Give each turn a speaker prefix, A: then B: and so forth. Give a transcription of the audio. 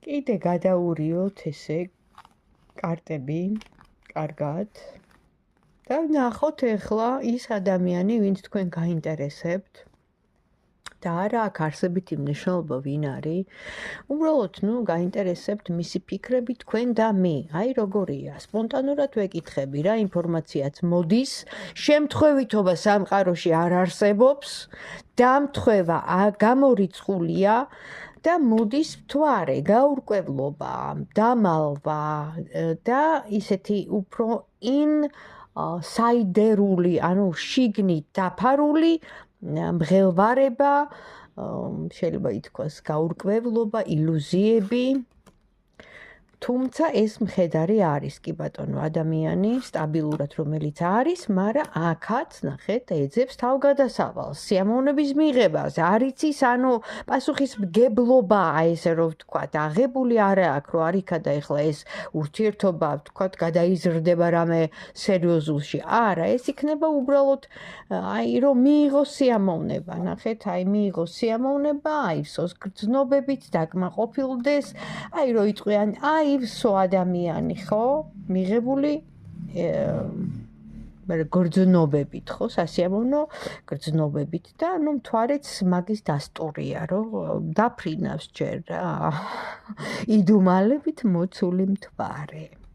A: კიდე გადაურიოთ ესე კარტები, კარგად. და ნახოთ ახლა ის ადამიანი, ვინც თქვენ გაინტერესებთ და არა აქ არსებითი მნიშვნელობა ვინ არის. უბრალოდ, გაინტერესებთ მისი ფიქრები თქვენ და მე. აი როგორია, სპონტანურად ვეკითხები რა ინფორმაციაც მოდის, შემთხვევითობა სამყაროში არ არსებობს, დამთხვევა გამორიცხულია და მოდის მთვარე, გაურკვევლობა, დამალვა და ისეთი უფრო საიდერული, ანუ შიგნით დაფარული მღელვარება, შეიძლება ითქვას გაურკვევლობა, ილუზიები. თუმცა ეს მხედარი არის კი ბატონო ადამიანი სტაბილურად რომელიც არის, მაგრამ აქაც ნახეთ ეძებს თავგადასავალს, სიამოვნების მიღებას, არ იცის ანუ პასუხისმგებლობა, ესე რომ ვთქვათ, აღებული არა აქვს, რომ არ იქადა ეხლა ეს ურთიერთობა, ვთქვათ, გადაიზრდება რამე სერიოზულში. არა, ეს იქნება უბრალოდ აი რომ მიიღოს სიამოვნება, ნახეთ, აი მიიღოს სიამოვნება, აივსოს გრძნობებით, დაკმაყოფილდეს, აი რომ იყვიან, აივსო ადამიანი, ხო? მიღებული გრძნობებით, ხო? სასიამოვნო გრძნობებით და მთვარეც მაგის დასტურია, რომ დაფრინავს ჯერ რა. იდუმალებით მოცული მთვარე.